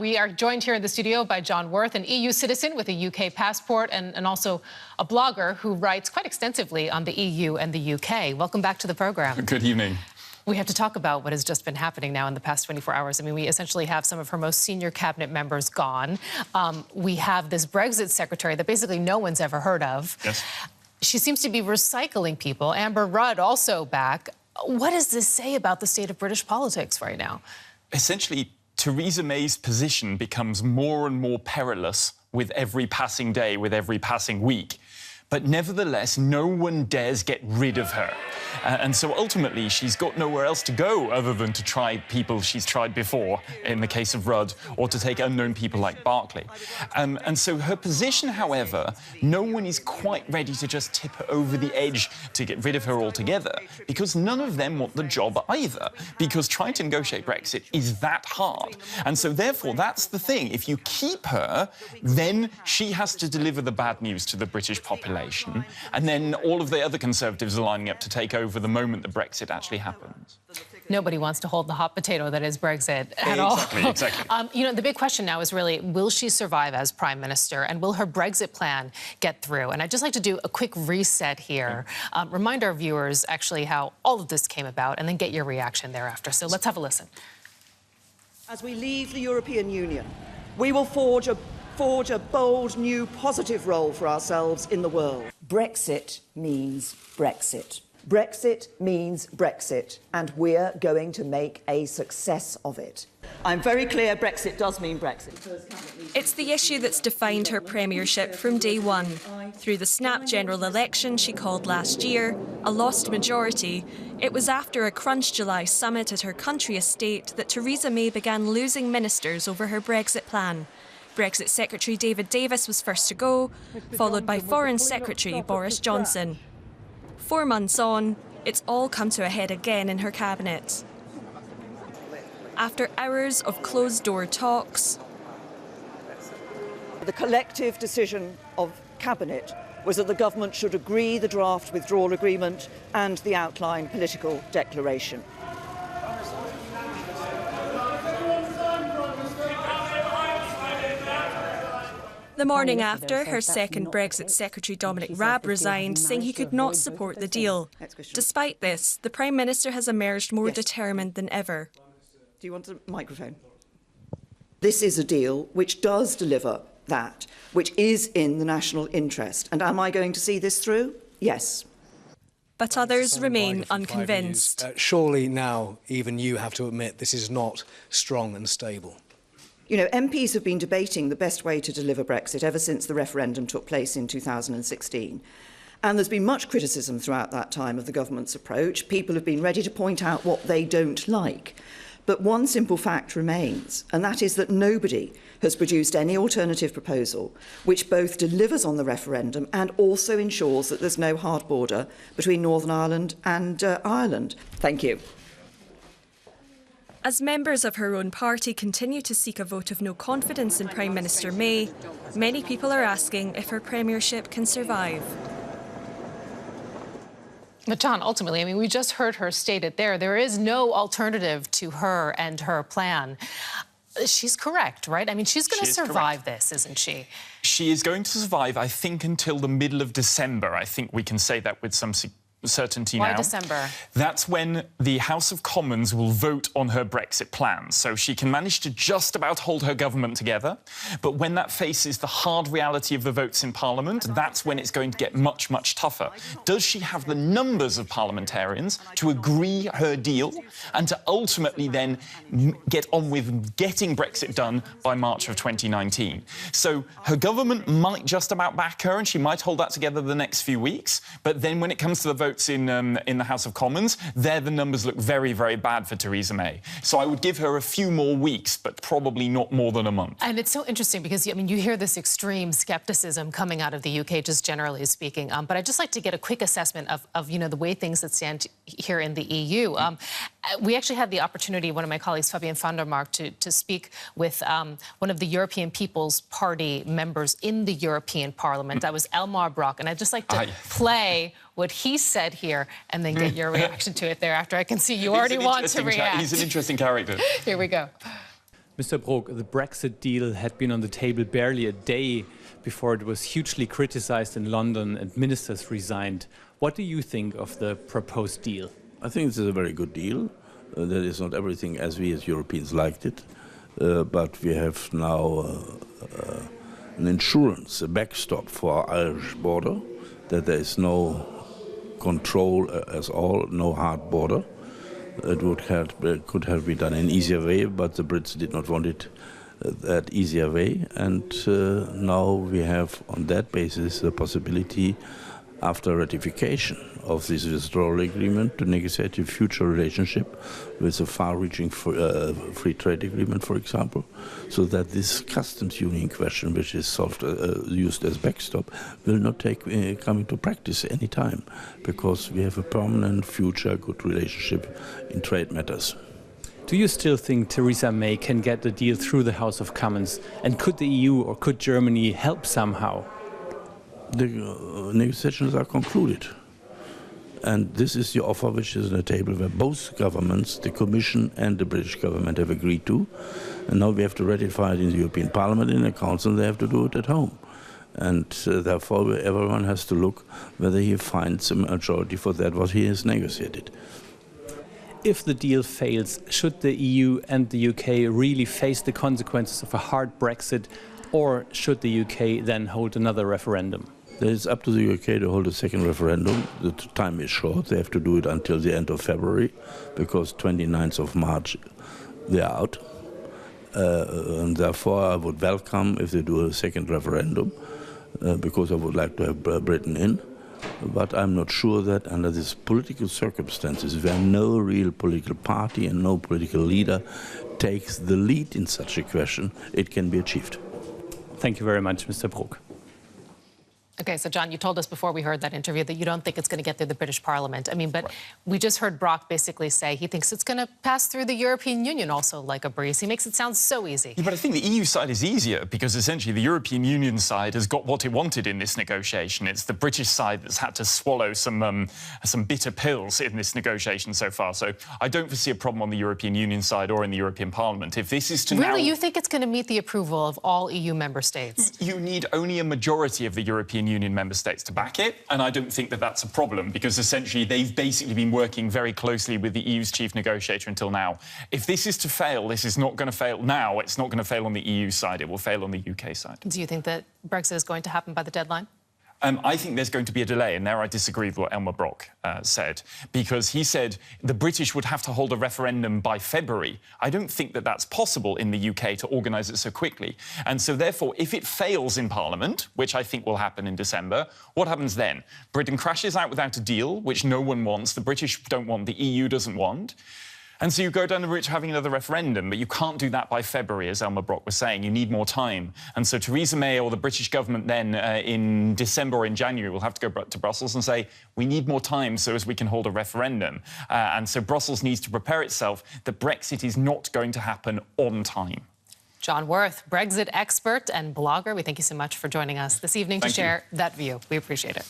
We are joined here in the studio by John Worth, an EU citizen with a UK passport and also a blogger who writes quite extensively on the EU and the UK. Welcome back to the programme. Good evening. We have to talk about what has just been happening now in the past 24 hours. I mean, we essentially have some of her most senior cabinet members gone. We have this Brexit Secretary that basically no one's ever heard of. Yes. She seems to be recycling people. Amber Rudd also back. What does this say about the state of British politics right now? Essentially, Theresa May's position becomes more and more perilous with every passing day, with every passing week. But nevertheless, no one dares get rid of her. And so ultimately, she's got nowhere else to go other than to try people she's tried before, in the case of Rudd, or to take unknown people like Barclay. And so her position, however, no one is quite ready to just tip her over the edge to get rid of her altogether, because none of them want the job either, because trying to negotiate Brexit is that hard. And so therefore, that's the thing. If you keep her, then she has to deliver the bad news to the British population, and then all of the other Conservatives are lining up to take over the moment that Brexit actually happens. Nobody wants to hold the hot potato that is Brexit at all. Exactly. You know, the big question now is really, will she survive as Prime Minister, and will her Brexit plan get through? And I'd just like to do a quick reset here, remind our viewers actually how all of this came about, and then get your reaction thereafter. So let's have a listen. As we leave the European Union, we will forge a bold, new, positive role for ourselves in the world. Brexit means Brexit. Brexit means Brexit, and we're going to make a success of it. I'm very clear Brexit does mean Brexit. It's the issue that's defined her premiership from day one. Through the snap general election she called last year, a lost majority, it was after a crunch July summit at her country estate that Theresa May began losing ministers over her Brexit plan. Brexit Secretary David Davis was first to go, followed by Foreign Secretary Boris Johnson. 4 months on, it's all come to a head again in her cabinet. After hours of closed-door talks, The collective decision of Cabinet was that the government should agree the draft withdrawal agreement and the outline political declaration. the morning after, her second Brexit Secretary Dominic Raab resigned, saying he could not support the deal. Despite this, the Prime Minister has emerged more determined than ever. Do you want a microphone? This is a deal which does deliver that, which is in the national interest. And am I going to see this through? Yes. But others remain unconvinced. Surely now even you have to admit this is not strong and stable. You know, MPs have been debating the best way to deliver Brexit ever since the referendum took place in 2016. And there's been much criticism throughout that time of the government's approach. People have been ready to point out what they don't like. But one simple fact remains, and that is that nobody has produced any alternative proposal which both delivers on the referendum and also ensures that there's no hard border between Northern Ireland and Ireland. Thank you. As members of her own party continue to seek a vote of no confidence in Prime Minister May, many people are asking if her premiership can survive. But John, ultimately, I mean, we just heard her state it there. There is no alternative to her and her plan. She's correct, right? I mean, she's going to survive this, isn't she? She is going to survive, I think, until the middle of December. I think we can say that with some certainty now. Why December? That's when the House of Commons will vote on her Brexit plan. So she can manage to just about hold her government together. But when that faces the hard reality of the votes in Parliament, that's when it's going to get much, much tougher. Does she have the numbers of parliamentarians to agree her deal and to ultimately then get on with getting Brexit done by March of 2019? So her government might just about back her, and she might hold that together the next few weeks. But then when it comes to the vote in the House of Commons, there the numbers look very, very bad for Theresa May. So I would give her a few more weeks, but probably not more than a month. And it's so interesting because, I mean, you hear this extreme scepticism coming out of the UK, just generally speaking. But I'd just like to get a quick assessment of you know, the way things that stand here in the EU. We actually had the opportunity, one of my colleagues, Fabian van der Mark, to speak with one of the European People's Party members in the European Parliament. That was Elmar Brok. And I'd just like to play what he said here and then get your reaction to it thereafter. I can see you already want to react. He's an interesting character. Here we go. Mr. Brok, the Brexit deal had been on the table barely a day before it was hugely criticized in London and ministers resigned. What do you think of the proposed deal? I think this is a very good deal. That is not everything as we as Europeans liked it, but we have now an insurance, a backstop for our Irish border, that there is no control as all, no hard border. It could have been done in an easier way, but the Brits did not want it that easier way. And now we have, on that basis, the possibility, after ratification of this withdrawal agreement, to negotiate a future relationship with a far-reaching free trade agreement, for example, so that this customs union question, which is used as backstop, will not come into practice any time, because we have a permanent future good relationship in trade matters. Do you still think Theresa May can get the deal through the House of Commons? And could the EU or could Germany help somehow? The negotiations are concluded. And this is the offer which is on the table, where both governments, the Commission and the British government, have agreed to. And now we have to ratify it in the European Parliament, in the Council, and they have to do it at home. And therefore everyone has to look whether he finds a majority for that what he has negotiated. If the deal fails, should the EU and the UK really face the consequences of a hard Brexit, or should the UK then hold another referendum? It's up to the UK to hold a second referendum. The time is short. They have to do it until the end of February, because 29th of March they are out. And therefore I would welcome if they do a second referendum, because I would like to have Britain in. But I'm not sure that under these political circumstances, where no real political party and no political leader takes the lead in such a question, it can be achieved. Thank you very much, Mr. Brok. Okay, so John, you told us before we heard that interview that you don't think it's going to get through the British Parliament. I mean, but we just heard Brock basically say he thinks it's going to pass through the European Union also like a breeze. He makes it sound so easy. Yeah, but I think the EU side is easier, because essentially the European Union side has got what it wanted in this negotiation. It's the British side that's had to swallow some bitter pills in this negotiation so far. So I don't foresee a problem on the European Union side or in the European Parliament. If this is to Really, you think it's going to meet the approval of all EU member states? You need only a majority of the European Union member states to back it, and I don't think that that's a problem, because essentially they've basically been working very closely with the EU's chief negotiator until now. If this is to fail, this is not going to fail now. It's not going to fail on the EU side. It will fail on the UK side. Do you think that Brexit is going to happen by the deadline? I think there's going to be a delay, and there I disagree with what Elmar Brok said, because he said the British would have to hold a referendum by February. I don't think that that's possible in the UK to organise it so quickly. And so, therefore, if it fails in Parliament, which I think will happen in December, what happens then? Britain crashes out without a deal, which no one wants, the British don't want, the EU doesn't want. And so you go down the route to having another referendum, but you can't do that by February, as Elmar Brok was saying. You need more time. And so Theresa May or the British government then in December or in January will have to go to Brussels and say, we need more time so as we can hold a referendum. And so Brussels needs to prepare itself that Brexit is not going to happen on time. John Worth, Brexit expert and blogger, we thank you so much for joining us this evening to share that view. We appreciate it.